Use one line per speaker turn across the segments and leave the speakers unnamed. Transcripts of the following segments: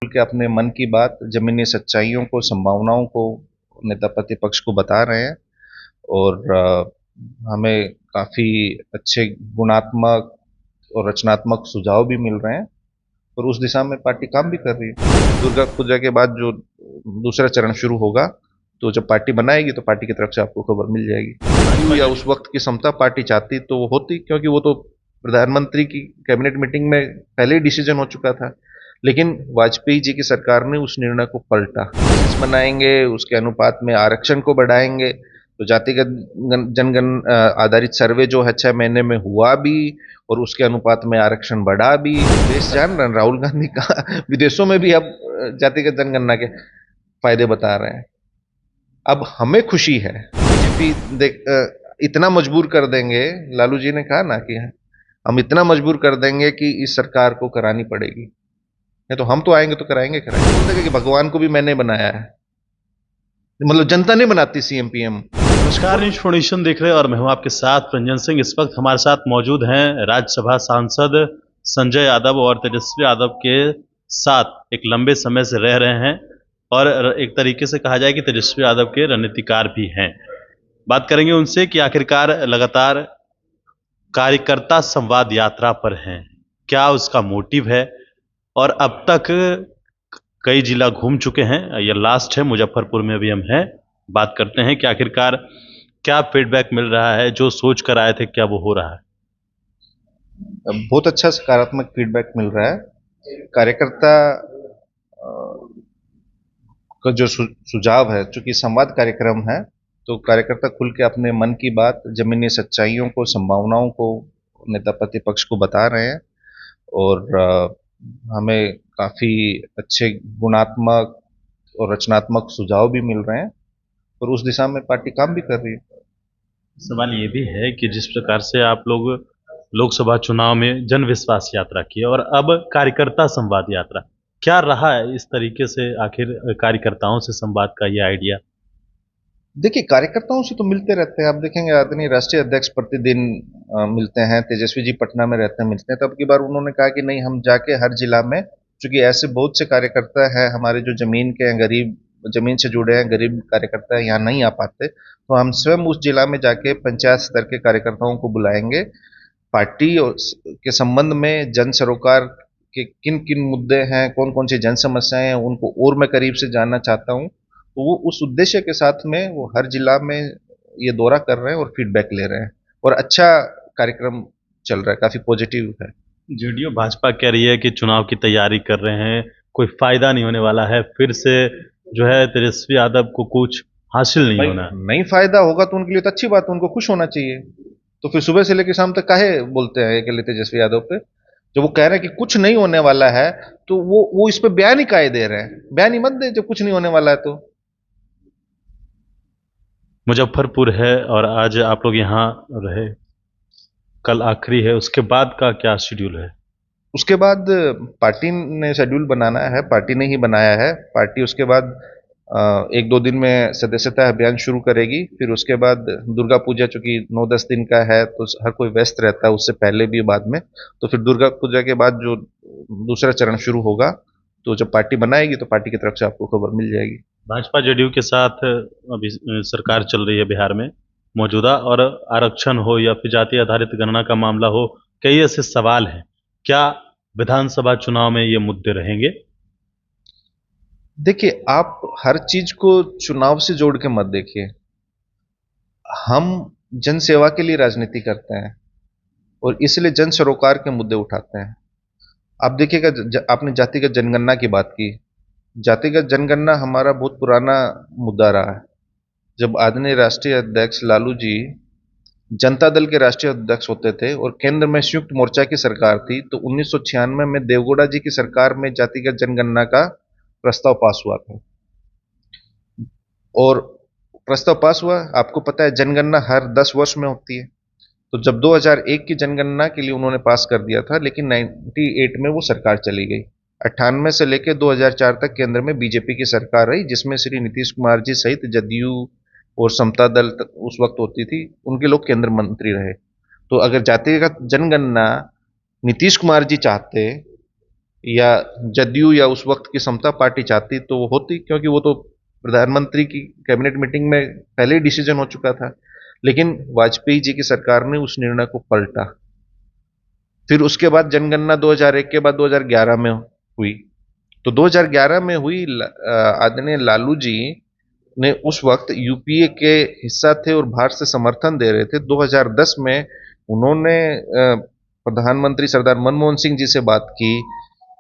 खुल के अपने मन की बात, जमीनी सच्चाइयों को, संभावनाओं को नेता प्रतिपक्ष को बता रहे हैं। और हमें काफ़ी अच्छे गुणात्मक और रचनात्मक सुझाव भी मिल रहे हैं और उस दिशा में पार्टी काम भी कर रही है। दुर्गा पूजा के बाद जो दूसरा चरण शुरू होगा, तो जब पार्टी बनाएगी तो पार्टी की तरफ से आपको खबर मिल जाएगी। या उस वक्त की समता पार्टी चाहती तो वो होती, क्योंकि वो तो प्रधानमंत्री की कैबिनेट मीटिंग में पहले ही डिसीजन हो चुका था। लेकिन वाजपेयी जी की सरकार ने उस निर्णय को पलटा। बनाएंगे, उसके अनुपात में आरक्षण को बढ़ाएंगे, तो जातिगत जनगण आधारित सर्वे जो है 6 महीने में हुआ भी और उसके अनुपात में आरक्षण बढ़ा भी। देश जान रहे हैं, राहुल गांधी का विदेशों में भी अब जातिगत जनगणना के फायदे बता रहे हैं। अब हमें खुशी है, बीजेपी इतना मजबूर कर देंगे। लालू जी ने कहा ना कि हम इतना मजबूर कर देंगे कि इस सरकार को करानी पड़ेगी, नहीं तो हम तो आएंगे तो कराएंगे। बोल देंगे कि भगवान को भी मैंने बनाया है, मतलब जनता नहीं बनाती सीएम पीएम।
नमस्कार, न्यूज फाउंडेशन देख रहे हैं और मैं हूं आपके साथ रंजन सिंह। इस वक्त हमारे साथ मौजूद हैं राज्यसभा सांसद संजय यादव और तेजस्वी यादव के साथ एक लंबे समय से रह रहे हैं और एक तरीके से कहा जाए कि तेजस्वी यादव के रणनीतिकार भी हैं। बात करेंगे उनसे कि आखिरकार लगातार कार्यकर्ता संवाद यात्रा पर हैं, क्या उसका मोटिव है और अब तक कई जिला घूम चुके हैं। ये लास्ट है, मुजफ्फरपुर में भी हम हैं। बात करते हैं कि आखिरकार क्या फीडबैक मिल रहा है, जो सोच कर आए थे क्या वो हो रहा है।
बहुत अच्छा सकारात्मक फीडबैक मिल रहा है। कार्यकर्ता का जो सुझाव है, चूंकि संवाद कार्यक्रम है, तो कार्यकर्ता खुल के अपने मन की बात, जमीनी सच्चाइयों को, संभावनाओं को नेता प्रतिपक्ष को बता रहे हैं। और हमें काफ़ी अच्छे गुणात्मक और रचनात्मक सुझाव भी मिल रहे हैं और उस दिशा में पार्टी काम भी कर रही है।
सवाल ये भी है कि जिस प्रकार से आप लोग लोकसभा चुनाव में जन विश्वास यात्रा की और अब कार्यकर्ता संवाद यात्रा, क्या रहा है इस तरीके से आखिर कार्यकर्ताओं से संवाद का ये आइडिया?
देखिए, कार्यकर्ताओं से तो मिलते रहते हैं। आप देखेंगे आदरणीय राष्ट्रीय अध्यक्ष प्रतिदिन मिलते हैं, तेजस्वी जी पटना में रहते हैं, मिलते हैं। तब की बार उन्होंने कहा कि नहीं, हम जाके हर जिला में, चूंकि ऐसे बहुत से कार्यकर्ता हैं हमारे जो जमीन के हैं, गरीब, जमीन से जुड़े हैं, गरीब कार्यकर्ता हैं, यहाँ नहीं आ पाते, तो हम स्वयं उस जिला में जाके पंचायत स्तर के कार्यकर्ताओं को बुलाएंगे। पार्टी के संबंध में जन सरोकार के किन किन मुद्दे हैं, कौन कौन सी जन समस्याएं हैं, उनको और मैं करीब से जानना चाहता हूँ। तो वो उस उद्देश्य के साथ में वो हर जिला में ये दौरा कर रहे हैं और फीडबैक ले रहे हैं और अच्छा कार्यक्रम चल रहा है, काफी पॉजिटिव है।
जेडीयू भाजपा कह रही है कि चुनाव की तैयारी कर रहे हैं, कोई फायदा नहीं होने वाला है, फिर से जो है तेजस्वी यादव को कुछ हासिल नहीं होना।
नहीं फायदा होगा तो उनके लिए तो अच्छी बात है, उनको खुश होना चाहिए। तो फिर सुबह से लेकर शाम तक काहे बोलते हैं अकेले तेजस्वी यादव पे? जब वो कह रहे हैं कि कुछ नहीं होने वाला है, तो वो इस पे बयान ही काहे दे रहे हैं? बयान ही मत दे जब कुछ नहीं होने वाला है तो।
मुजफ्फरपुर है और आज आप लोग यहाँ रहे, कल आखिरी है, उसके बाद का क्या शेड्यूल है?
उसके बाद पार्टी ने शेड्यूल बनाना है, पार्टी ने ही बनाया है। पार्टी उसके बाद 1-2 दिन में सदस्यता अभियान शुरू करेगी। फिर उसके बाद दुर्गा पूजा, चूंकि 9-10 दिन का है, तो हर कोई व्यस्त रहता है, उससे पहले भी बाद में। तो फिर दुर्गा पूजा के बाद जो दूसरा चरण शुरू होगा, तो जब पार्टी बनाएगी तो पार्टी की तरफ से आपको खबर मिल जाएगी।
भाजपा जेडीयू के साथ अभी सरकार चल रही है बिहार में मौजूदा, और आरक्षण हो या फिर जाति आधारित गणना का मामला हो, कई ऐसे सवाल हैं। क्या विधानसभा चुनाव में ये मुद्दे रहेंगे?
देखिए, आप हर चीज को चुनाव से जोड़ के मत देखिए। हम जन सेवा के लिए राजनीति करते हैं और इसलिए जन सरोकार के मुद्दे उठाते हैं। आप देखिएगा, आपने जातिगत जनगणना की बात की। जातिगत जनगणना हमारा बहुत पुराना मुद्दा रहा है। जब आदरणीय राष्ट्रीय अध्यक्ष लालू जी जनता दल के राष्ट्रीय अध्यक्ष होते थे और केंद्र में संयुक्त मोर्चा की सरकार थी, तो 1996 में देवगौड़ा जी की सरकार में जातिगत जनगणना का प्रस्ताव पास हुआ था। और प्रस्ताव पास हुआ, आपको पता है जनगणना हर 10 वर्ष में होती है। तो जब 2001 की जनगणना के लिए उन्होंने पास कर दिया था, लेकिन 98 में वो सरकार चली गई। 98 से लेकर 2004 तक केंद्र में बीजेपी की सरकार रही, जिसमें श्री नीतीश कुमार जी सहित जदयू और समता दल उस वक्त होती थी, उनके लोग केंद्र मंत्री रहे। तो अगर जातिगत जनगणना नीतीश कुमार जी चाहते या जदयू या उस वक्त की समता पार्टी चाहती तो वो होती, क्योंकि वो तो प्रधानमंत्री की कैबिनेट मीटिंग में पहले ही डिसीजन हो चुका था। लेकिन वाजपेयी जी की सरकार ने उस निर्णय को पलटा। फिर उसके बाद जनगणना 2001 के बाद 2011 में हुई। तो 2011 में हुई, आदरणीय लालू जी ने उस वक्त यूपीए के हिस्सा थे और बाहर से समर्थन दे रहे थे। 2010 में उन्होंने प्रधानमंत्री सरदार मनमोहन सिंह जी से बात की।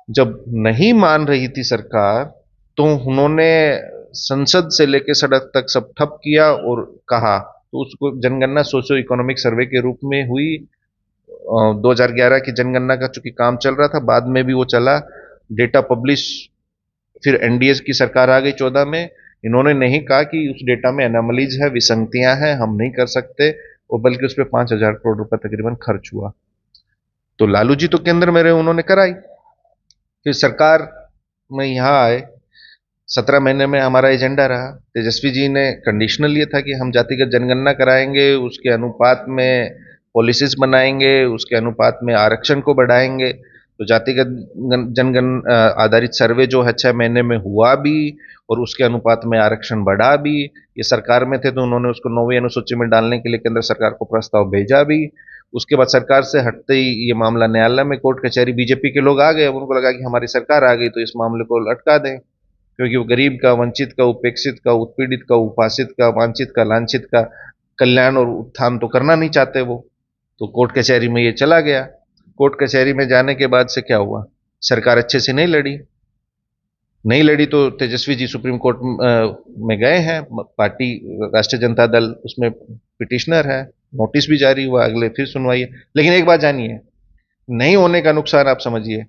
जब नहीं मान रही थी सरकार, तो उन्होंने संसद से लेकर सड़क तक सब ठप किया और कहा, तो उसको जनगणना सोशियो इकोनॉमिक सर्वे के रूप में हुई। 2011 की जनगणना का चूंकि काम चल रहा था, बाद में भी वो चला, डेटा पब्लिश। फिर एनडीए की सरकार आ गई 14 में। इन्होंने नहीं कहा कि उस डेटा में एनोमलीज है, विसंगतियां हैं, हम नहीं कर सकते, और बल्कि उस पर 5,000 करोड़ रुपए तकरीबन खर्च हुआ। तो लालू जी तो केंद्र में रहे, उन्होंने कराई। फिर सरकार में यहाँ आए, 17 महीने में हमारा एजेंडा रहा। तेजस्वी जी ने कंडीशनल ये था कि हम जातिगत जनगणना कराएंगे, उसके अनुपात में पॉलिसीज बनाएंगे, उसके अनुपात में आरक्षण को बढ़ाएंगे। तो जातिगत जनगण आधारित सर्वे जो है 6 महीने में हुआ भी, और उसके अनुपात में आरक्षण बढ़ा भी। ये सरकार में थे तो उन्होंने उसको 9वीं अनुसूची में डालने के लिए केंद्र सरकार को प्रस्ताव भेजा भी। उसके बाद सरकार से हटते ही ये मामला न्यायालय में, कोर्ट कचहरी, बीजेपी के लोग आ गए। अब उनको लगा कि हमारी सरकार आ गई तो इस मामले को लटका दें, क्योंकि वो गरीब का, वंचित का, उपेक्षित का, उत्पीड़ित का, उपासित का, वांछित का, लांछित का कल्याण और उत्थान तो करना नहीं चाहते वो। तो कोर्ट कचहरी में ये चला गया। कोर्ट कचहरी में जाने के बाद से क्या हुआ, सरकार अच्छे से नहीं लड़ी तो तेजस्वी जी सुप्रीम कोर्ट में गए हैं। पार्टी राष्ट्रीय जनता दल उसमें पिटिशनर है, नोटिस भी जारी हुआ, अगले फिर सुनवाई है। लेकिन एक बात जानिए, नहीं होने का नुकसान आप समझिए।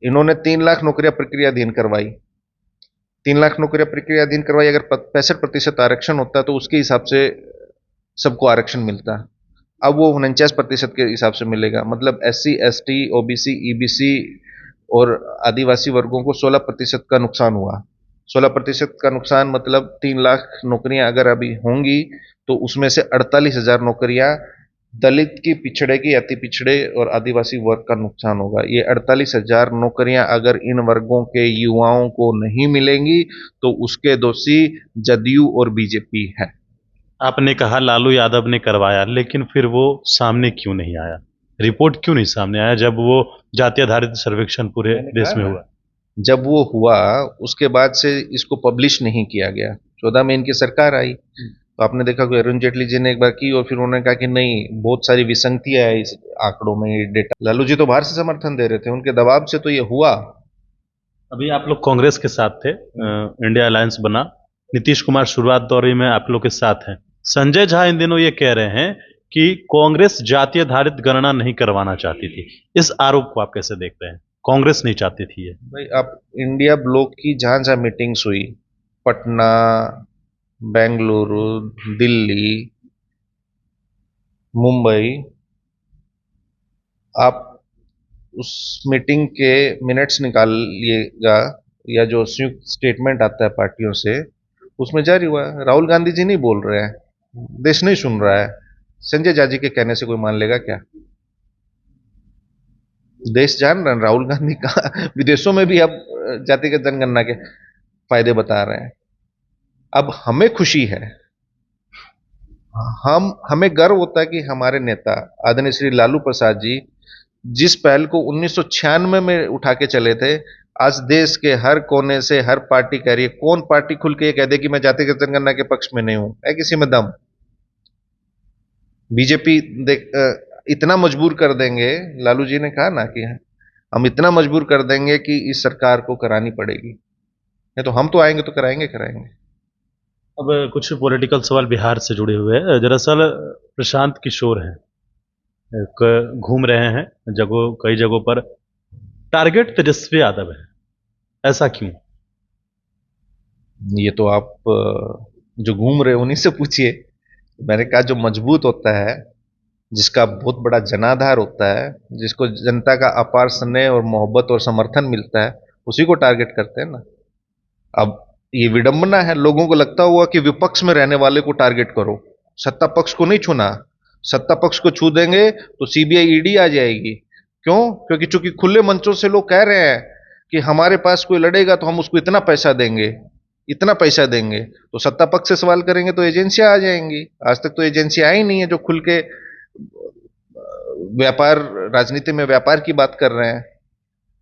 इन्होंने 3 लाख नौकरियां प्रक्रियाधीन करवाई। 3 लाख नौकरियां प्रक्रियाधीन करवाई। अगर 65% आरक्षण होता तो उसके हिसाब से सबको आरक्षण मिलता। अब वो 49% के हिसाब से मिलेगा। मतलब SC ST OBC EBC और आदिवासी वर्गों को 16% का नुकसान हुआ। 16% का नुकसान मतलब 3 लाख नौकरियां अगर अभी होंगी, तो उसमें से 48,000 नौकरियां दलित की, पिछड़े की, अति पिछड़े और आदिवासी वर्ग का नुकसान होगा। ये 48,000 नौकरियां अगर इन वर्गों के युवाओं को नहीं मिलेंगी, तो उसके दोषी जदयू और बीजेपी है।
आपने कहा लालू यादव ने करवाया, लेकिन फिर वो सामने क्यों नहीं आया? रिपोर्ट क्यों नहीं सामने आया जब वो जाति आधारित सर्वेक्षण पूरे देश में हुआ?
जब वो हुआ उसके बाद से इसको पब्लिश नहीं किया गया। 14 में इनकी सरकार आई, तो आपने देखा कि अरुण जेटली जी ने एक बार की, और फिर उन्होंने कहा कि नहीं, बहुत सारी विसंगतियां है इस आंकड़ों में, ये डेटा। लालू जी तो बाहर से समर्थन दे रहे थे, उनके दबाव से तो ये हुआ।
अभी आप लोग कांग्रेस के साथ थे, इंडिया अलायंस बना, नीतीश कुमार शुरुआत दौर में आप लोग के साथ हैं। संजय झा इन दिनों ये कह रहे हैं कि कांग्रेस जाति आधारित गणना नहीं करवाना चाहती थी। इस आरोप को आप कैसे देखते हैं? कांग्रेस नहीं चाहती थी ये?
भाई, आप इंडिया ब्लॉक की जहां जहां मीटिंग्स हुई, पटना, बेंगलुरु, दिल्ली, मुंबई, आप उस मीटिंग के मिनट्स निकालिएगा, या जो संयुक्त स्टेटमेंट आता है पार्टियों से, उसमें जारी हुआ है। राहुल गांधी जी नहीं बोल रहे हैं, देश नहीं सुन रहा है। संजय जाजी के कहने से कोई मान लेगा क्या? देश जान रहे हैं राहुल गांधी का विदेशों में भी अब जातिगत जनगणना के फायदे बता रहे हैं। अब हमें खुशी है, हमें गर्व होता है कि हमारे नेता आदरणीय श्री लालू प्रसाद जी जिस पहल को 1996 में उठा के चले थे, आज देश के हर कोने से हर पार्टी कह रही है। कौन पार्टी खुल के ये कह दे कि मैं जातिगत जनगणना के पक्ष में नहीं हूं? है किसी में दम? बीजेपी इतना मजबूर कर देंगे, लालू जी ने कहा ना कि हम इतना मजबूर कर देंगे कि इस सरकार को करानी पड़ेगी। नहीं तो हम तो आएंगे तो कराएंगे।
अब कुछ पॉलिटिकल सवाल बिहार से जुड़े हुए हैं। दरअसल प्रशांत किशोर हैं, घूम रहे हैं कई जगहों पर, टारगेट तेजस्वी यादव है, ऐसा क्यों?
ये तो आप जो घूम रहे उन्हीं से पूछिए। मैंने कहा, जो मजबूत होता है, जिसका बहुत बड़ा जनाधार होता है, जिसको जनता का अपार स्नेह और मोहब्बत और समर्थन मिलता है, उसी को टारगेट करते हैं ना। अब ये विडंबना है, लोगों को लगता हुआ कि विपक्ष में रहने वाले को टारगेट करो, सत्ता पक्ष को नहीं छूना। सत्ता पक्ष को छू देंगे तो सीबीआई ईडी आ जाएगी। क्यों? क्योंकि चूंकि खुले मंचों से लोग कह रहे हैं कि हमारे पास कोई लड़ेगा तो हम उसको इतना पैसा देंगे, इतना पैसा देंगे। तो सत्ता पक्ष से सवाल करेंगे तो एजेंसियां आ जाएंगी। आज तक तो एजेंसियां आई नहीं है जो खुल के व्यापार, राजनीति में व्यापार की बात कर रहे हैं,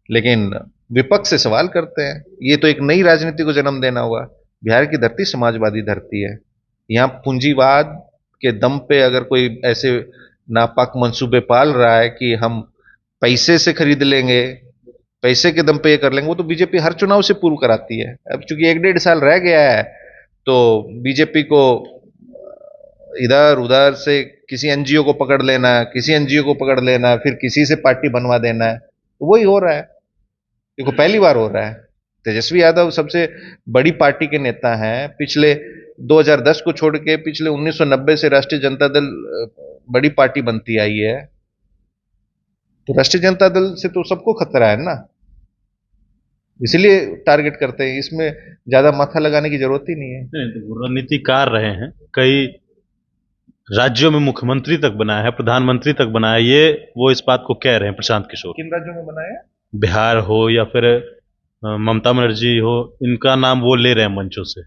लेकिन विपक्ष से सवाल करते हैं। ये तो एक नई राजनीति को जन्म देना हुआ। बिहार की धरती समाजवादी धरती है। यहाँ पूंजीवाद के दम पे अगर कोई ऐसे नापाक मंसूबे पाल रहा है कि हम पैसे से खरीद लेंगे, पैसे के दम पे ये कर लेंगे, वो तो बीजेपी हर चुनाव से पूर्व कराती है। अब चूंकि 1-1.5 साल रह गया है तो बीजेपी को इधर उधर से किसी एनजीओ को पकड़ लेना, किसी एनजीओ को पकड़ लेना, फिर किसी से पार्टी बनवा देना है, तो वही हो रहा है। देखो पहली बार हो रहा है। तेजस्वी यादव सबसे बड़ी पार्टी के नेता हैं। पिछले 2010 को छोड़ के पिछले 1990 से राष्ट्रीय जनता दल बड़ी पार्टी बनती आई है। तो राष्ट्रीय जनता दल से तो सबको खतरा है ना, इसलिए टारगेट करते हैं। इसमें ज्यादा माथा लगाने की जरूरत ही नहीं है।
नहीं, तो रणनीतिकार रहे हैं, कई राज्यों में मुख्यमंत्री तक बनाया है, प्रधानमंत्री तक बनाया है। ये वो इस बात को कह रहे हैं प्रशांत किशोर।
किन राज्यों में बनाया?
बिहार हो या फिर ममता बनर्जी हो, इनका नाम वो ले रहे हैं मंचों से।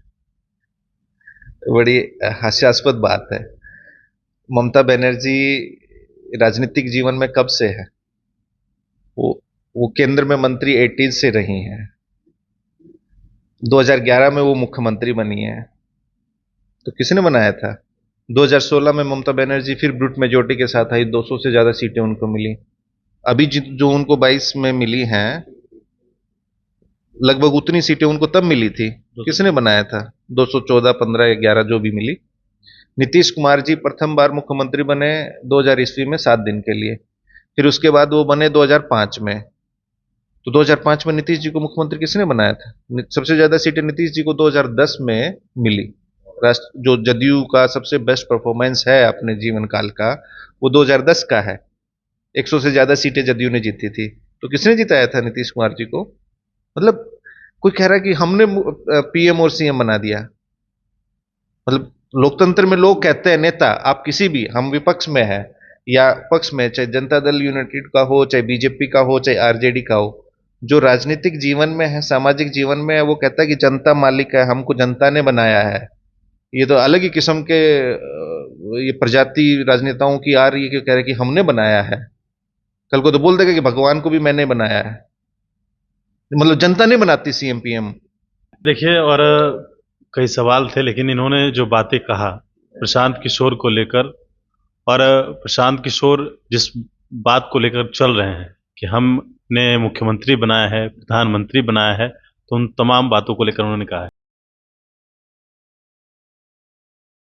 बड़ी हास्यास्पद बात है। ममता बनर्जी राजनीतिक जीवन में कब से है? वो केंद्र में मंत्री 80s से रही हैं। 2011 में वो मुख्यमंत्री बनी है, तो किसने बनाया था? 2016 में ममता बनर्जी फिर ब्रूट मेजोरिटी के साथ आई, 200 से ज्यादा सीटें उनको मिली। अभी जो उनको 22 में मिली हैं, लगभग उतनी सीटें उनको तब मिली थी। किसने बनाया था? 214, 15, 11 जो भी मिली। नीतीश कुमार जी प्रथम बार मुख्यमंत्री बने 2000 ईस्वी में 7 दिन के लिए। फिर उसके बाद वो बने 2005 में। तो 2005 में नीतीश जी को मुख्यमंत्री किसने बनाया था? सबसे ज्यादा सीटें नीतीश जी को 2010 में मिली। राष्ट्र जो जदयू का सबसे बेस्ट परफॉर्मेंस है अपने जीवन काल का, वो 2010 का है। 100 से ज्यादा सीटें जदयू ने जीती थी। तो किसने जिताया था नीतीश कुमार जी को? मतलब कोई कह रहा है कि हमने पीएम और सीएम बना दिया। मतलब लोकतंत्र में लोग कहते हैं, नेता आप किसी भी, हम विपक्ष में है या पक्ष में, चाहे जनता दल यूनाइटेड का हो, चाहे बीजेपी का हो, चाहे आरजेडी का हो, जो राजनीतिक जीवन में है, सामाजिक जीवन में है, वो कहता है कि जनता मालिक है, हमको जनता ने बनाया है। ये तो अलग ही किस्म के ये प्रजाति राजनेताओं की आ रही है कि कह रहे कि हमने बनाया है। कल को तो बोल देगा कि भगवान को भी मैंने बनाया है। मतलब जनता नहीं बनाती सीएम पीएम।
देखिए, और कई सवाल थे, लेकिन इन्होंने जो बातें कहा प्रशांत किशोर को लेकर, और प्रशांत किशोर जिस बात को लेकर चल रहे हैं कि हमने मुख्यमंत्री बनाया है, प्रधानमंत्री बनाया है, तो उन तमाम बातों को लेकर उन्होंने कहा है